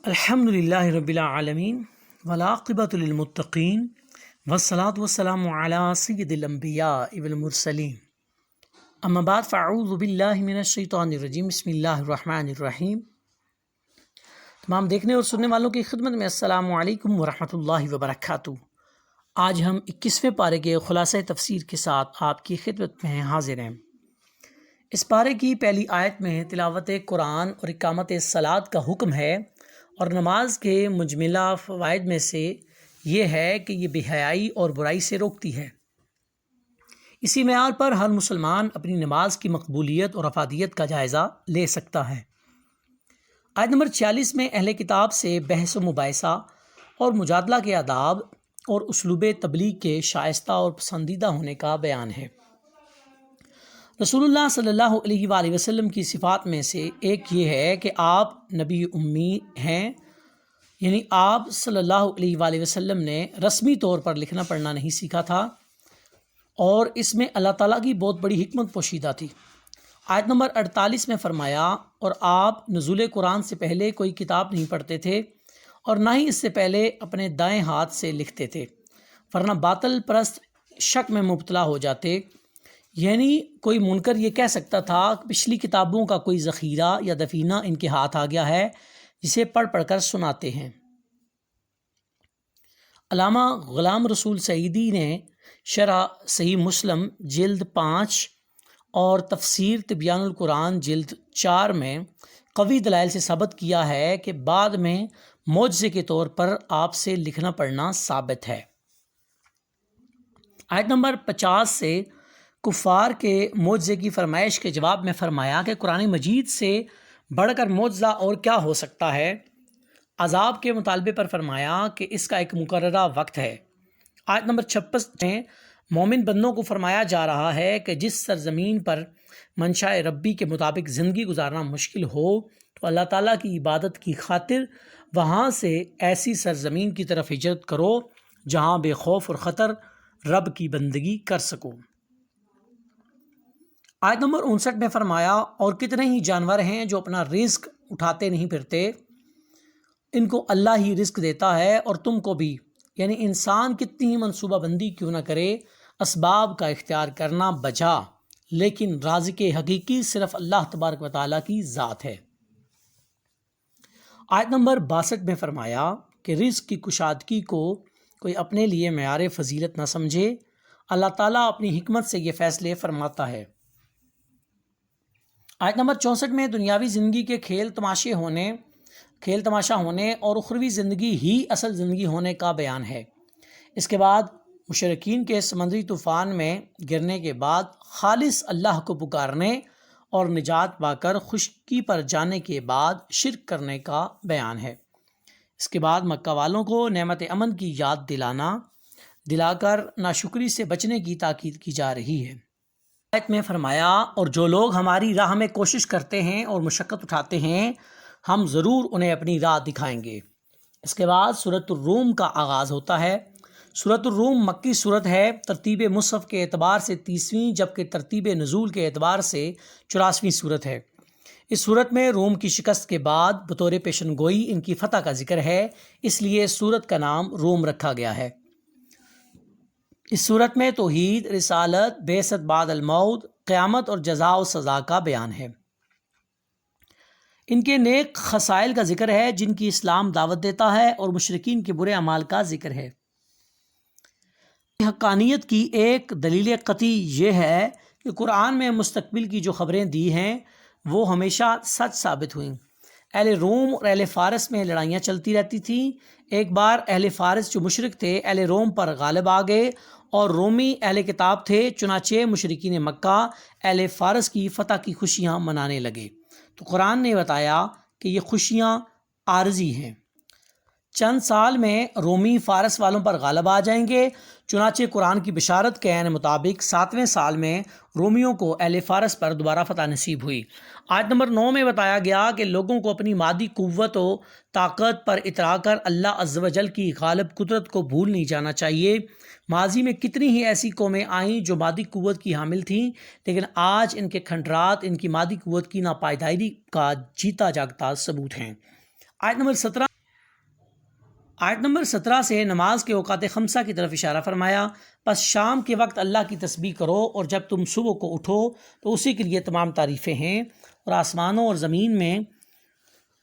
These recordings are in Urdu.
الحمد للہ رب العالمین والعاقبۃ للمتقین والصلاۃ والسلام علی سید الانبیاء والمرسلین اما بعد فاعوذ باللہ من الشیطان الرجیم بسم اللہ الرحمن الرحیم۔ تمام دیکھنے اور سننے والوں کی خدمت میں السلام علیکم ورحمۃ اللہ وبرکاتہ۔ آج ہم 21ویں پارے کے خلاصہ تفسیر کے ساتھ آپ کی خدمت میں حاضر ہیں۔ اس پارے کی پہلی آیت میں تلاوت قرآن اور اقامت صلاۃ کا حکم ہے، اور نماز کے مجملہ فوائد میں سے یہ ہے کہ یہ بے حیائی اور برائی سے روکتی ہے۔ اسی معیار پر ہر مسلمان اپنی نماز کی مقبولیت اور افادیت کا جائزہ لے سکتا ہے۔ آیت نمبر 46 میں اہل کتاب سے بحث و مباحثہ اور مجادلہ کے آداب اور اسلوب تبلیغ کے شائستہ اور پسندیدہ ہونے کا بیان ہے۔ رسول اللہ صلی اللہ علیہ وآلہ وسلم کی صفات میں سے ایک یہ ہے کہ آپ نبی امی ہیں، یعنی آپ صلی اللہ علیہ وآلہ وسلم نے رسمی طور پر لکھنا پڑھنا نہیں سیکھا تھا، اور اس میں اللہ تعالیٰ کی بہت بڑی حکمت پوشیدہ تھی۔ آیت نمبر 48 میں فرمایا، اور آپ نزول قرآن سے پہلے کوئی کتاب نہیں پڑھتے تھے اور نہ ہی اس سے پہلے اپنے دائیں ہاتھ سے لکھتے تھے، ورنہ باطل پرست شک میں مبتلا ہو جاتے۔ یعنی کوئی منکر یہ کہہ سکتا تھا کہ پچھلی کتابوں کا کوئی ذخیرہ یا دفینہ ان کے ہاتھ آ گیا ہے جسے پڑھ پڑھ کر سناتے ہیں۔ علامہ غلام رسول سعیدی نے شرح صحیح مسلم جلد 5 اور تفسیر تبیان القرآن جلد 4 میں قوی دلائل سے ثابت کیا ہے کہ بعد میں معجزے کے طور پر آپ سے لکھنا پڑھنا ثابت ہے۔ آیت نمبر 50 سے کفار کے معجزے کی فرمائش کے جواب میں فرمایا کہ قرآن مجید سے بڑھ کر معجزہ اور کیا ہو سکتا ہے۔ عذاب کے مطالبے پر فرمایا کہ اس کا ایک مقررہ وقت ہے۔ آیت نمبر 56 میں مومن بندوں کو فرمایا جا رہا ہے کہ جس سرزمین پر منشاء ربی کے مطابق زندگی گزارنا مشکل ہو تو اللہ تعالیٰ کی عبادت کی خاطر وہاں سے ایسی سرزمین کی طرف ہجرت کرو جہاں بے خوف اور خطر رب کی بندگی کر سکو۔ آیت نمبر 59 میں فرمایا، اور کتنے ہی جانور ہیں جو اپنا رزق اٹھاتے نہیں پھرتے، ان کو اللہ ہی رزق دیتا ہے، اور تم کو بھی، یعنی انسان کتنی ہی منصوبہ بندی کیوں نہ کرے، اسباب کا اختیار کرنا بجا، لیکن رازق حقیقی صرف اللہ تبارک و تعالیٰ کی ذات ہے۔ آیت نمبر 62 میں فرمایا کہ رزق کی کشادگی کو کوئی اپنے لیے معیار فضیلت نہ سمجھے، اللہ تعالیٰ اپنی حکمت سے یہ فیصلے فرماتا ہے۔ آیت نمبر 64 میں دنیاوی زندگی کے کھیل تماشا ہونے اور اخروی زندگی ہی اصل زندگی ہونے کا بیان ہے۔ اس کے بعد مشرکین کے سمندری طوفان میں گرنے کے بعد خالص اللہ کو پکارنے اور نجات پا کر خشکی پر جانے کے بعد شرک کرنے کا بیان ہے۔ اس کے بعد مکہ والوں کو نعمت امن کی یاد دلا کر ناشکری سے بچنے کی تاکید کی جا رہی ہے۔ آیت میں فرمایا، اور جو لوگ ہماری راہ میں کوشش کرتے ہیں اور مشقت اٹھاتے ہیں ہم ضرور انہیں اپنی راہ دکھائیں گے۔ اس کے بعد سورۃ الروم کا آغاز ہوتا ہے۔ سورۃ الروم مکی سورت ہے، ترتیب مصحف کے اعتبار سے 30ویں جبکہ ترتیب نزول کے اعتبار سے 84ویں سورت ہے۔ اس سورت میں روم کی شکست کے بعد بطور پیشن گوئی ان کی فتح کا ذکر ہے، اس لیے سورت کا نام روم رکھا گیا ہے۔ اس صورت میں توحید، رسالت، بعثت بعد الموت، قیامت اور جزا و سزا کا بیان ہے۔ ان کے نیک خصائل کا ذکر ہے جن کی اسلام دعوت دیتا ہے، اور مشرکین کے برے اعمال کا ذکر ہے۔ حقانیت کی ایک دلیل قطعی یہ ہے کہ قرآن میں مستقبل کی جو خبریں دی ہیں وہ ہمیشہ سچ ثابت ہوئیں۔ اہل روم اور اہل فارس میں لڑائیاں چلتی رہتی تھیں۔ ایک بار اہل فارس جو مشرک تھے اہل روم پر غالب آ گئے، اور رومی اہل کتاب تھے، چنانچہ مشرکین مکہ اہل فارس کی فتح کی خوشیاں منانے لگے۔ تو قرآن نے بتایا کہ یہ خوشیاں عارضی ہیں، چند سال میں رومی فارس والوں پر غالب آ جائیں گے۔ چنانچہ قرآن کی بشارت کے عین مطابق 7ویں سال میں رومیوں کو اہل فارس پر دوبارہ فتح نصیب ہوئی۔ آیت نمبر 9 میں بتایا گیا کہ لوگوں کو اپنی مادی قوت و طاقت پر اترا کر اللہ عز و جل کی غالب قدرت کو بھول نہیں جانا چاہیے۔ ماضی میں کتنی ہی ایسی قومیں آئیں جو مادی قوت کی حامل تھیں، لیکن آج ان کے کھنڈرات ان کی مادی قوت کی ناپائیداری کا جیتا جاگتا ثبوت ہیں۔ آیت نمبر 17 آیت نمبر 17 سے نماز کے اوقات خمسہ کی طرف اشارہ فرمایا، پس شام کے وقت اللہ کی تسبیح کرو اور جب تم صبح کو اٹھو تو اسی کے لیے تمام تعریفیں ہیں، اور آسمانوں اور زمین میں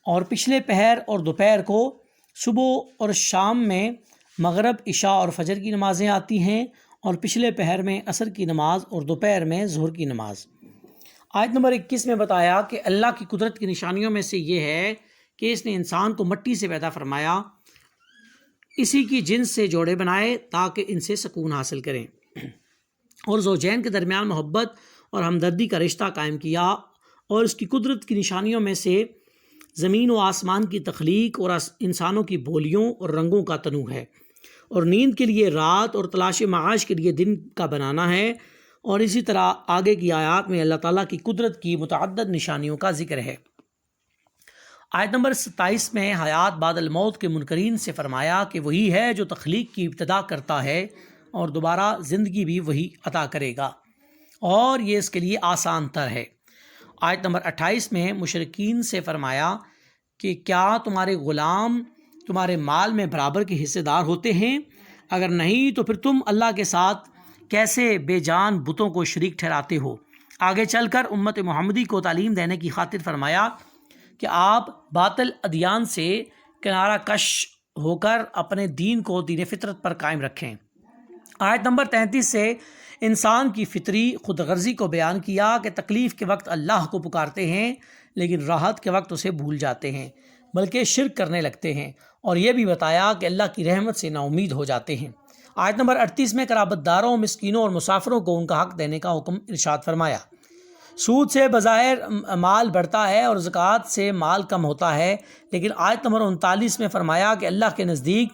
اور پچھلے پہر اور دوپہر کو، صبح اور شام میں مغرب، عشاء اور فجر کی نمازیں آتی ہیں، اور پچھلے پہر میں عصر کی نماز اور دوپہر میں ظہر کی نماز۔ آیت نمبر 21 میں بتایا کہ اللہ کی قدرت کی نشانیوں میں سے یہ ہے کہ اس نے انسان کو مٹی سے پیدا فرمایا، اسی کی جنس سے جوڑے بنائے تاکہ ان سے سکون حاصل کریں، اور زوجین کے درمیان محبت اور ہمدردی کا رشتہ قائم کیا، اور اس کی قدرت کی نشانیوں میں سے زمین و آسمان کی تخلیق اور انسانوں کی بولیوں اور رنگوں کا تنوع ہے، اور نیند کے لیے رات اور تلاش معاش کے لیے دن کا بنانا ہے، اور اسی طرح آگے کی آیات میں اللہ تعالیٰ کی قدرت کی متعدد نشانیوں کا ذکر ہے۔ آیت نمبر 27 میں حیات بعد الموت کے منکرین سے فرمایا کہ وہی ہے جو تخلیق کی ابتدا کرتا ہے اور دوبارہ زندگی بھی وہی عطا کرے گا، اور یہ اس کے لیے آسان تر ہے۔ آیت نمبر 28 میں مشرکین سے فرمایا کہ کیا تمہارے غلام تمہارے مال میں برابر کے حصے دار ہوتے ہیں؟ اگر نہیں تو پھر تم اللہ کے ساتھ کیسے بے جان بتوں کو شریک ٹھہراتے ہو؟ آگے چل کر امت محمدی کو تعلیم دینے کی خاطر فرمایا کہ آپ باطل ادیان سے کنارہ کش ہو کر اپنے دین کو دین فطرت پر قائم رکھیں۔ آیت نمبر 33 سے انسان کی فطری خود غرضی کو بیان کیا کہ تکلیف کے وقت اللہ کو پکارتے ہیں لیکن راحت کے وقت اسے بھول جاتے ہیں بلکہ شرک کرنے لگتے ہیں، اور یہ بھی بتایا کہ اللہ کی رحمت سے نا امید ہو جاتے ہیں۔ آیت نمبر 38 میں قرابت داروں، مسکینوں اور مسافروں کو ان کا حق دینے کا حکم ارشاد فرمایا۔ سود سے بظاہر مال بڑھتا ہے اور زکوٰۃ سے مال کم ہوتا ہے، لیکن آیت نمبر 39 میں فرمایا کہ اللہ کے نزدیک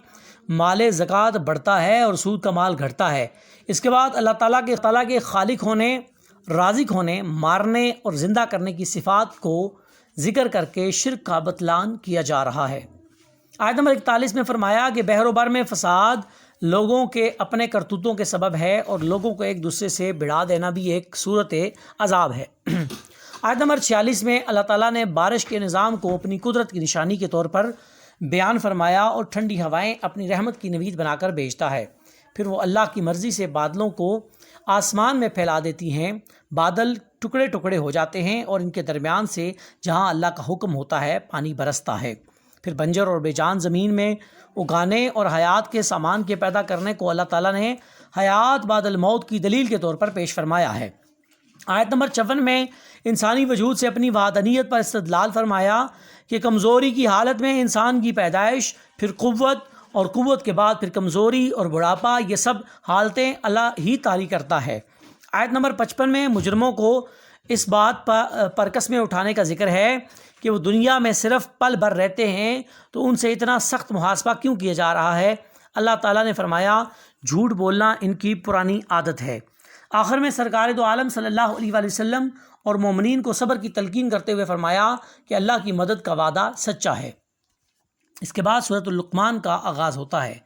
مال زکوٰۃ بڑھتا ہے اور سود کا مال گھٹتا ہے۔ اس کے بعد اللہ تعالیٰ کے خالق ہونے، رازق ہونے، مارنے اور زندہ کرنے کی صفات کو ذکر کر کے شرک کا بطلان کیا جا رہا ہے۔ آیت نمبر 41 میں فرمایا کہ بحر و بر میں فساد لوگوں کے اپنے کرتوتوں کے سبب ہے، اور لوگوں کو ایک دوسرے سے بھڑا دینا بھی ایک صورت عذاب ہے۔ آیت نمبر 46 میں اللہ تعالیٰ نے بارش کے نظام کو اپنی قدرت کی نشانی کے طور پر بیان فرمایا، اور ٹھنڈی ہوائیں اپنی رحمت کی نوید بنا کر بھیجتا ہے، پھر وہ اللہ کی مرضی سے بادلوں کو آسمان میں پھیلا دیتی ہیں، بادل ٹکڑے ٹکڑے ہو جاتے ہیں، اور ان کے درمیان سے جہاں اللہ کا حکم ہوتا ہے پانی برستا ہے۔ پھر بنجر اور بے جان زمین میں اگانے اور حیات کے سامان کے پیدا کرنے کو اللہ تعالیٰ نے حیات بعد الموت کی دلیل کے طور پر پیش فرمایا ہے۔ آیت نمبر 54 میں انسانی وجود سے اپنی وحدانیت پر استدلال فرمایا کہ کمزوری کی حالت میں انسان کی پیدائش، پھر قوت، اور قوت کے بعد پھر کمزوری اور بڑھاپا، یہ سب حالتیں اللہ ہی طاری کرتا ہے۔ آیت نمبر 55 میں مجرموں کو اس بات پر قسمیں اٹھانے کا ذکر ہے کہ وہ دنیا میں صرف پل بھر رہتے ہیں تو ان سے اتنا سخت محاسبہ کیوں کیا جا رہا ہے؟ اللہ تعالیٰ نے فرمایا جھوٹ بولنا ان کی پرانی عادت ہے۔ آخر میں سرکار دو عالم صلی اللہ علیہ وآلہ وسلم اور مومنین کو صبر کی تلقین کرتے ہوئے فرمایا کہ اللہ کی مدد کا وعدہ سچا ہے۔ اس کے بعد سورۃ اللقمان کا آغاز ہوتا ہے۔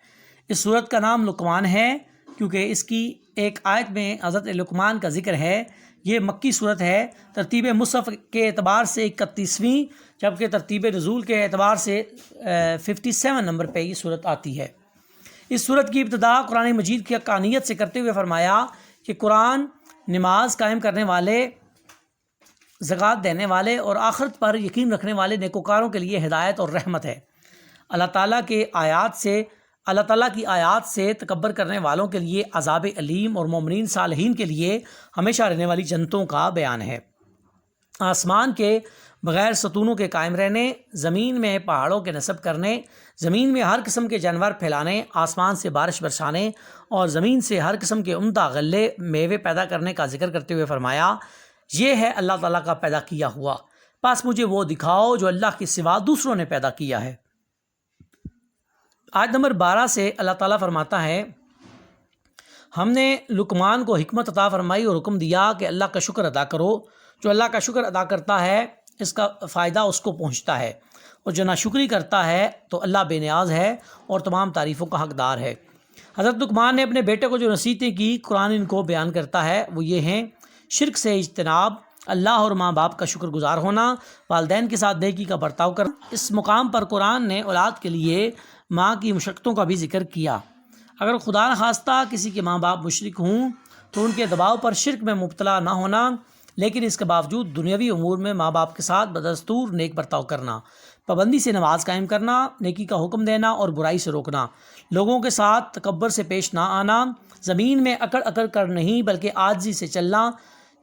اس سورت کا نام لقمان ہے کیونکہ اس کی ایک آیت میں حضرت لقمان کا ذکر ہے۔ یہ مکی صورت ہے، ترتیب مصحف کے اعتبار سے 31ویں، جبکہ ترتیب نزول کے اعتبار سے 57 نمبر پہ یہ صورت آتی ہے۔ اس صورت کی ابتدا قرآن مجید کی حقانیت سے کرتے ہوئے فرمایا کہ قرآن نماز قائم کرنے والے، زکوٰۃ دینے والے اور آخرت پر یقین رکھنے والے نیکوکاروں کے لیے ہدایت اور رحمت ہے۔ اللہ تعالیٰ کی آیات سے تکبر کرنے والوں کے لیے عذاب علیم، اور مومنین صالحین کے لیے ہمیشہ رہنے والی جنتوں کا بیان ہے۔ آسمان کے بغیر ستونوں کے قائم رہنے، زمین میں پہاڑوں کے نصب کرنے، زمین میں ہر قسم کے جانور پھیلانے، آسمان سے بارش برسانے اور زمین سے ہر قسم کے عمدہ غلے میوے پیدا کرنے کا ذکر کرتے ہوئے فرمایا یہ ہے اللہ تعالیٰ کا پیدا کیا ہوا، پس مجھے وہ دکھاؤ جو اللہ کے سوا دوسروں نے پیدا کیا ہے۔ آیت نمبر 12 سے اللہ تعالیٰ فرماتا ہے ہم نے لقمان کو حکمت عطا فرمائی اور حکم دیا کہ اللہ کا شکر ادا کرو، جو اللہ کا شکر ادا کرتا ہے اس کا فائدہ اس کو پہنچتا ہے، اور جو ناشکری کرتا ہے تو اللہ بے نیاز ہے اور تمام تعریفوں کا حقدار ہے۔ حضرت لقمان نے اپنے بیٹے کو جو نصیحتیں کی قرآن ان کو بیان کرتا ہے وہ یہ ہیں: شرک سے اجتناب، اللہ اور ماں باپ کا شکر گزار ہونا، والدین کے ساتھ نیکی کا برتاؤ کرنا۔ اس مقام پر قرآن نے اولاد کے لیے ماں کی مشقتوں کا بھی ذکر کیا۔ اگر خدا نخواستہ کسی کے ماں باپ مشرک ہوں تو ان کے دباؤ پر شرک میں مبتلا نہ ہونا، لیکن اس کے باوجود دنیاوی امور میں ماں باپ کے ساتھ بدستور نیک برتاؤ کرنا، پابندی سے نماز قائم کرنا، نیکی کا حکم دینا اور برائی سے روکنا، لوگوں کے ساتھ تکبر سے پیش نہ آنا، زمین میں اکڑ اکڑ کر نہیں بلکہ عاجزی سے چلنا،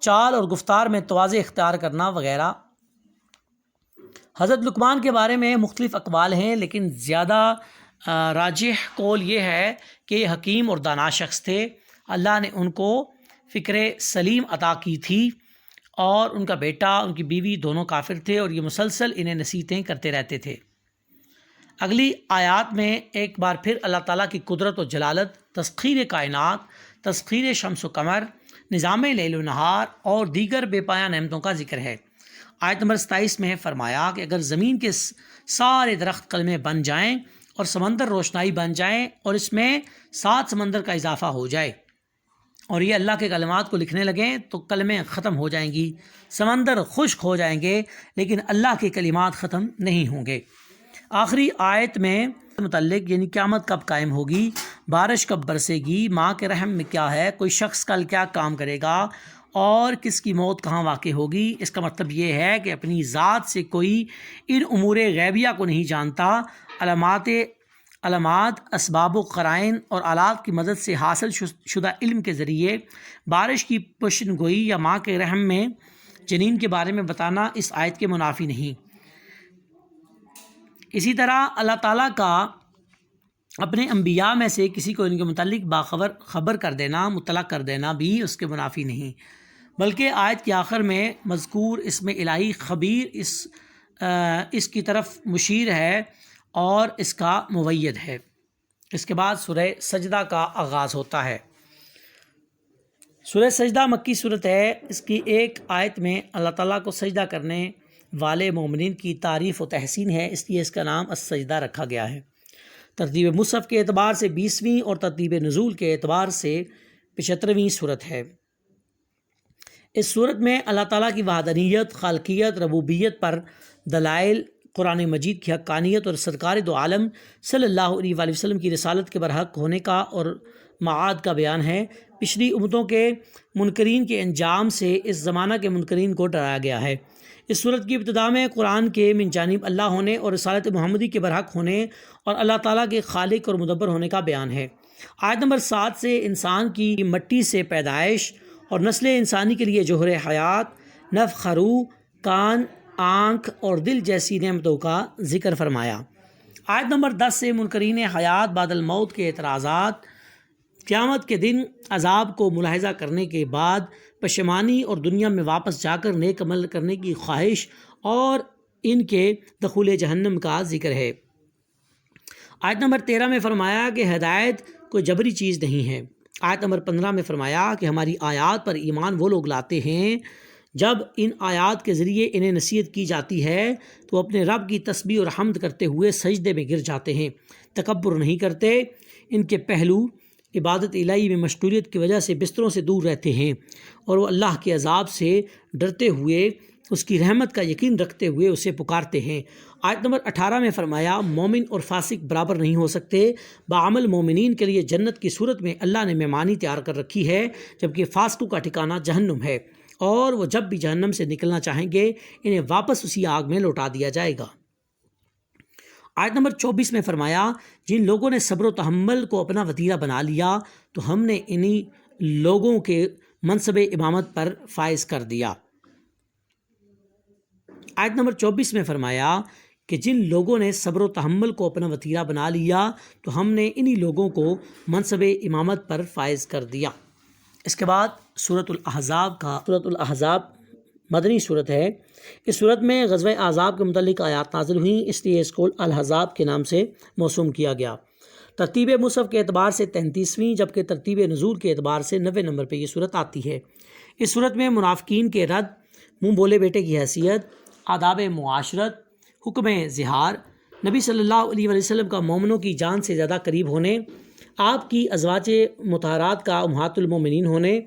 چال اور گفتار میں تواضع اختیار کرنا وغیرہ۔ حضرت لقمان کے بارے میں مختلف اقوال ہیں، لیکن زیادہ راجح قول یہ ہے کہ یہ حکیم اور دانا شخص تھے۔ اللہ نے ان کو فکر سلیم عطا کی تھی، اور ان کا بیٹا ان کی بیوی دونوں کافر تھے، اور یہ مسلسل انہیں نصیحتیں کرتے رہتے تھے۔ اگلی آیات میں ایک بار پھر اللہ تعالیٰ کی قدرت و جلالت، تسخیر کائنات، تسخیر شمس و قمر، نظام لیل و نہار اور دیگر بے پایہ نعمتوں کا ذکر ہے۔ آیت نمبر 27 میں فرمایا کہ اگر زمین کے سارے درخت کلمے بن جائیں اور سمندر روشنائی بن جائیں اور اس میں 7 سمندر کا اضافہ ہو جائے اور یہ اللہ کے کلمات کو لکھنے لگیں تو کلمیں ختم ہو جائیں گی، سمندر خشک ہو جائیں گے، لیکن اللہ کے کلمات ختم نہیں ہوں گے۔ آخری آیت میں متعلق یعنی قیامت کب قائم ہوگی، بارش کب برسے گی، ماں کے رحم میں کیا ہے، کوئی شخص کل کیا کام کرے گا اور کس کی موت کہاں واقع ہوگی، اس کا مطلب یہ ہے کہ اپنی ذات سے کوئی ان امور غیبیہ کو نہیں جانتا۔ علامات، اسباب و قرائن اور آلات کی مدد سے حاصل شدہ علم کے ذریعے بارش کی پیشن گوئی یا ماں کے رحم میں جنین کے بارے میں بتانا اس آیت کے منافی نہیں۔ اسی طرح اللہ تعالیٰ کا اپنے انبیاء میں سے کسی کو ان کے متعلق خبر کر دینا، مطلع کر دینا بھی اس کے منافی نہیں، بلکہ آیت کے آخر میں مذکور اسم الہی خبیر اس کی طرف مشیر ہے اور اس کا موید ہے۔ اس کے بعد سورہ سجدہ کا آغاز ہوتا ہے۔ سورہ سجدہ مکی صورت ہے۔ اس کی ایک آیت میں اللہ تعالیٰ کو سجدہ کرنے والے مومنین کی تعریف و تحسین ہے، اس لیے اس کا نام السجدہ رکھا گیا ہے۔ ترتیب مصحف کے اعتبار سے 20ویں اور ترتیب نزول کے اعتبار سے 75ویں صورت ہے۔ اس صورت میں اللہ تعالیٰ کی وحدانیت، خالقیت، ربوبیت پر دلائل، قرآن مجید کی حقانیت اور سرکار دو عالم صلی اللہ علیہ وآلہ وسلم کی رسالت کے برحق ہونے کا اور معاد کا بیان ہے۔ پچھلی امتوں کے منکرین کے انجام سے اس زمانہ کے منکرین کو ڈرایا گیا ہے۔ اس صورت کی ابتدا میں قرآن کے من جانب اللہ ہونے اور رسالت محمدی کے برحق ہونے اور اللہ تعالیٰ کے خالق اور مدبر ہونے کا بیان ہے۔ آیت نمبر 7 سے انسان کی مٹی سے پیدائش اور نسل انسانی کے لیے جوہر حیات، نفخ روح، کان، آنکھ اور دل جیسی نعمتوں کا ذکر فرمایا۔ آیت نمبر 10 سے منکرین حیات بعد الموت کے اعتراضات، قیامت کے دن عذاب کو ملاحظہ کرنے کے بعد پشیمانی اور دنیا میں واپس جا کر نیک عمل کرنے کی خواہش اور ان کے دخول جہنم کا ذکر ہے۔ آیت نمبر 13 میں فرمایا کہ ہدایت کوئی جبری چیز نہیں ہے۔ آیت نمبر 15 میں فرمایا کہ ہماری آیات پر ایمان وہ لوگ لاتے ہیں جب ان آیات کے ذریعے انہیں نصیحت کی جاتی ہے تو اپنے رب کی تسبیح اور حمد کرتے ہوئے سجدے میں گر جاتے ہیں، تکبر نہیں کرتے، ان کے پہلو عبادت الہی میں مشغولیت کی وجہ سے بستروں سے دور رہتے ہیں اور وہ اللہ کے عذاب سے ڈرتے ہوئے، اس کی رحمت کا یقین رکھتے ہوئے اسے پکارتے ہیں۔ آیت نمبر 18 میں فرمایا مومن اور فاسق برابر نہیں ہو سکتے، بعمل مومنین کے لیے جنت کی صورت میں اللہ نے مہمانی تیار کر رکھی ہے، جبکہ فاسقوں کا ٹھکانہ جہنم ہے، اور وہ جب بھی جہنم سے نکلنا چاہیں گے انہیں واپس اسی آگ میں لوٹا دیا جائے گا۔ آیت نمبر 24 میں فرمایا جن لوگوں نے صبر و تحمل کو اپنا وتیرہ بنا لیا تو ہم نے انہی لوگوں کے منصب امامت پر فائز کر دیا۔ آیت نمبر 24 میں فرمایا کہ جن لوگوں نے صبر و تحمل کو اپنا وتیرہ بنا لیا تو ہم نے انہی لوگوں کو منصب امامت پر فائز کر دیا۔ اس کے بعد سورۃ الاحزاب مدنی صورت ہے۔ اس صورت میں غزوہ احزاب کے متعلق آیات نازل ہوئیں، اس لیے اس کو الاحزاب کے نام سے موسوم کیا گیا۔ ترتیب مصحف کے اعتبار سے 33ویں جبکہ ترتیب نزول کے اعتبار سے 90 نمبر پہ یہ صورت آتی ہے۔ اس صورت میں منافقین کے رد، منہ بولے بیٹے کی حیثیت، آداب معاشرت، حکم ظہار، نبی صلی اللہ علیہ وسلم کا مومنوں کی جان سے زیادہ قریب ہونے، آپ کی ازواج مطہرات کا امہات المومنین ہونے،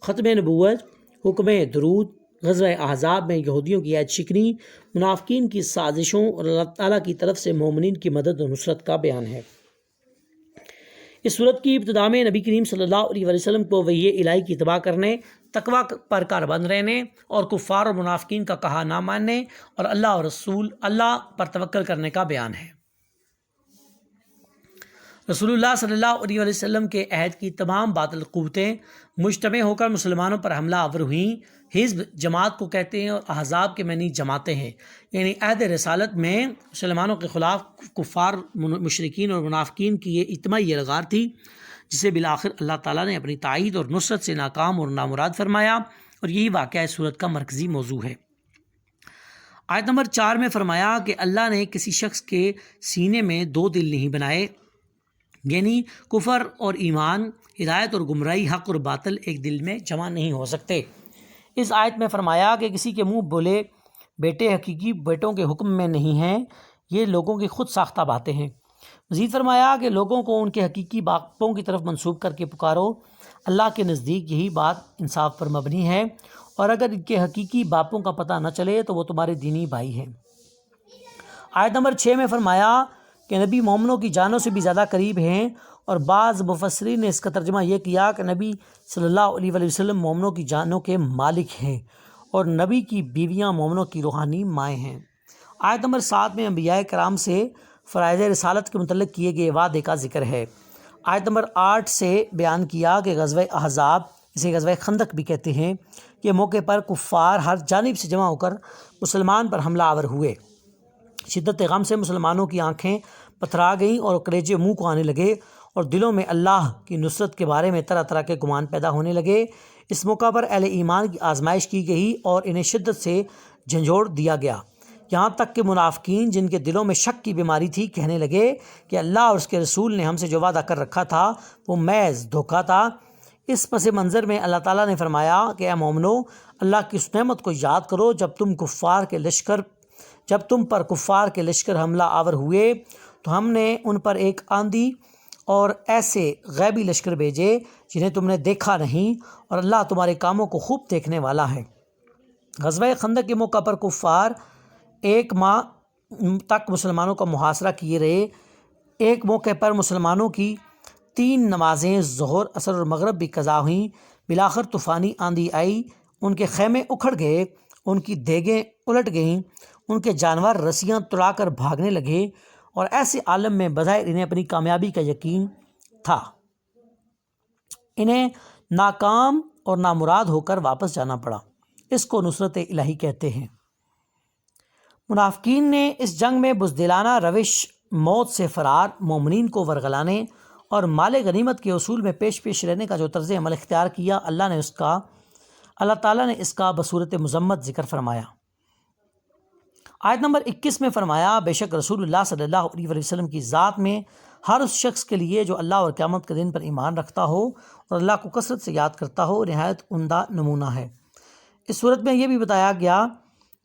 ختم نبوت، حکم درود، غزوہ احزاب میں یہودیوں کی عہد شکنی، منافقین کی سازشوں اور اللہ تعالیٰ کی طرف سے مومنین کی مدد و نصرت کا بیان ہے۔ اس صورت کی ابتدا میں نبی کریم صلی اللہ علیہ وسلم کو وحی الہی کی اتباع کرنے، تقویٰ پر کاربند رہنے اور کفار اور منافقین کا کہا نہ ماننے اور اللہ پر توکل کرنے کا بیان ہے۔ رسول اللہ صلی اللہ علیہ وسلم کے عہد کی تمام باطل قوتیں مجتمع ہو کر مسلمانوں پر حملہ آور ہوئیں۔ حزب جماعت کو کہتے ہیں اور احزاب کے معنی جماعتیں ہیں، یعنی عہد رسالت میں مسلمانوں کے خلاف کفار، مشرکین اور منافقین کی یہ اجتماعی یلغار تھی، جسے بالآخر اللہ تعالیٰ نے اپنی تائید اور نصرت سے ناکام اور نامراد فرمایا، اور یہی واقعہ اس صورت کا مرکزی موضوع ہے۔ آیت نمبر 4 میں فرمایا کہ اللہ نے کسی شخص کے سینے میں دو دل نہیں بنائے، یعنی کفر اور ایمان، ہدایت اور گمراہی، حق اور باطل ایک دل میں جمع نہیں ہو سکتے۔ اس آیت میں فرمایا کہ کسی کے منہ بولے بیٹے حقیقی بیٹوں کے حکم میں نہیں ہیں، یہ لوگوں کی خود ساختہ باتیں ہیں۔ مزید فرمایا کہ لوگوں کو ان کے حقیقی باپوں کی طرف منسوب کر کے پکارو، اللہ کے نزدیک یہی بات انصاف پر مبنی ہے، اور اگر ان کے حقیقی باپوں کا پتہ نہ چلے تو وہ تمہارے دینی بھائی ہیں۔ آیت نمبر 6 میں فرمایا کہ نبی مومنوں کی جانوں سے بھی زیادہ قریب ہیں، اور بعض مفسرین نے اس کا ترجمہ یہ کیا کہ نبی صلی اللہ علیہ وسلم مومنوں کی جانوں کے مالک ہیں، اور نبی کی بیویاں مومنوں کی روحانی مائیں ہیں۔ آیت نمبر 7 میں انبیاء کرام سے فرائض رسالت کے متعلق کیے گئے وعدے کا ذکر ہے۔ آیت نمبر 8 سے بیان کیا کہ غزوہ احزاب، اسے غزوہ خندق بھی کہتے ہیں، کے موقع پر کفار ہر جانب سے جمع ہو کر مسلمان پر حملہ آور ہوئے۔ شدت غم سے مسلمانوں کی آنکھیں پتھرا گئیں اور کلیجے منہ کو آنے لگے، اور دلوں میں اللہ کی نصرت کے بارے میں طرح طرح کے گمان پیدا ہونے لگے۔ اس موقع پر اہل ایمان کی آزمائش کی گئی اور انہیں شدت سے جھنجھوڑ دیا گیا، یہاں تک کہ منافقین، جن کے دلوں میں شک کی بیماری تھی، کہنے لگے کہ اللہ اور اس کے رسول نے ہم سے جو وعدہ کر رکھا تھا وہ محض دھوکہ تھا۔ اس پس منظر میں اللہ تعالیٰ نے فرمایا کہ اے مومنو، اللہ کی اس نعمت کو یاد کرو جب تم پر کفار کے لشکر حملہ آور ہوئے تو ہم نے ان پر ایک آندھی اور ایسے غیبی لشکر بھیجے جنہیں تم نے دیکھا نہیں، اور اللہ تمہارے کاموں کو خوب دیکھنے والا ہے۔ غزوہ خندق کے موقع پر کفار 1 ماہ تک مسلمانوں کا محاصرہ کیے رہے۔ ایک موقع پر مسلمانوں کی 3 نمازیں ظہر، عصر اور مغرب بھی قضا ہوئیں۔ بالآخر طوفانی آندھی آئی، ان کے خیمے اکھڑ گئے، ان کی دیگیں الٹ گئیں، ان کے جانور رسیاں تڑا کر بھاگنے لگے، اور ایسے عالم میں بظاہر انہیں اپنی کامیابی کا یقین تھا، انہیں ناکام اور نامراد ہو کر واپس جانا پڑا۔ اس کو نصرت الہی کہتے ہیں۔ منافقین نے اس جنگ میں بزدلانہ روش، موت سے فرار، مومنین کو ورغلانے اور مال غنیمت کے اصول میں پیش رہنے کا جو طرز عمل اختیار کیا، اللہ تعالیٰ نے اس کا بصورت مذمت ذکر فرمایا۔ آیت نمبر 21 میں فرمایا، بے شک رسول اللہ صلی اللہ علیہ وسلم کی ذات میں ہر اس شخص کے لیے جو اللہ اور قیامت کے دن پر ایمان رکھتا ہو اور اللہ کو کثرت سے یاد کرتا ہو، نہایت عمدہ نمونہ ہے۔ اس صورت میں یہ بھی بتایا گیا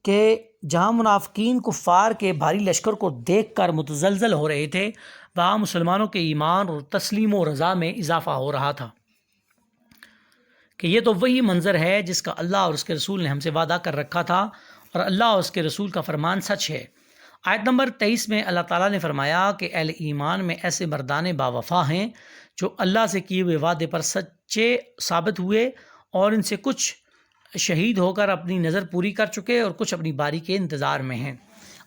کہ جہاں منافقین کفار کے بھاری لشکر کو دیکھ کر متزلزل ہو رہے تھے، وہاں مسلمانوں کے ایمان اور تسلیم و رضا میں اضافہ ہو رہا تھا کہ یہ تو وہی منظر ہے جس کا اللہ اور اس کے رسول نے ہم سے وعدہ کر رکھا تھا، اور اللہ اور اس کے رسول کا فرمان سچ ہے۔ آیت نمبر 23 میں اللہ تعالیٰ نے فرمایا کہ اہل ایمان میں ایسے مردان باوفا ہیں جو اللہ سے کیے ہوئے وعدے پر سچے ثابت ہوئے، اور ان سے کچھ شہید ہو کر اپنی نظر پوری کر چکے اور کچھ اپنی باری کے انتظار میں ہیں۔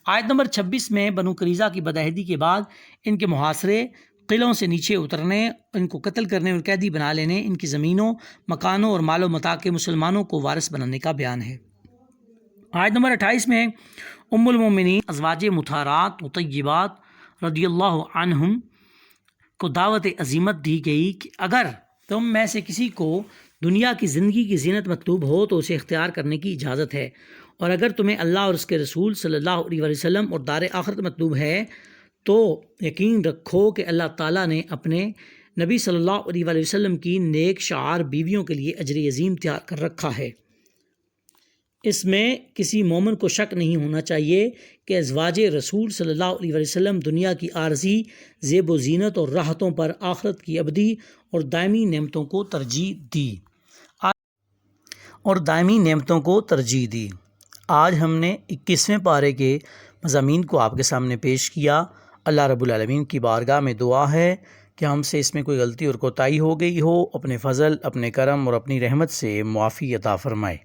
آیت نمبر 26 میں بنو قریظہ کی بدعہدی کے بعد ان کے محاصرے، قلعوں سے نیچے اترنے، ان کو قتل کرنے اور قیدی بنا لینے، ان کی زمینوں، مکانوں اور مال و متاع کے مسلمانوں کو وارث بنانے کا بیان ہے۔ آیت نمبر 28 میں ام المومنین ازواج مطہرات مطیبات رضی اللہ عنہم کو دعوت عزیمت دی گئی کہ اگر تم میں سے کسی کو دنیا کی زندگی کی زینت مطلوب ہو تو اسے اختیار کرنے کی اجازت ہے، اور اگر تمہیں اللہ اور اس کے رسول صلی اللہ علیہ وسلم اور دار آخرت مطلوب ہے تو یقین رکھو کہ اللہ تعالیٰ نے اپنے نبی صلی اللہ علیہ وسلم کی نیک شعار بیویوں کے لیے اجر عظیم تیار کر رکھا ہے۔ اس میں کسی مومن کو شک نہیں ہونا چاہیے کہ ازواج رسول صلی اللہ علیہ وسلم دنیا کی عارضی زیب و زینت اور راحتوں پر آخرت کی ابدی اور دائمی نعمتوں کو ترجیح دی، اور دائمی نعمتوں کو ترجیح دی۔ آج ہم نے 21ویں پارے کے مضامین کو آپ کے سامنے پیش کیا۔ اللہ رب العالمین کی بارگاہ میں دعا ہے کہ ہم سے اس میں کوئی غلطی اور کوتاہی ہو گئی ہو، اپنے فضل، اپنے کرم اور اپنی رحمت سے معافی عطا فرمائے۔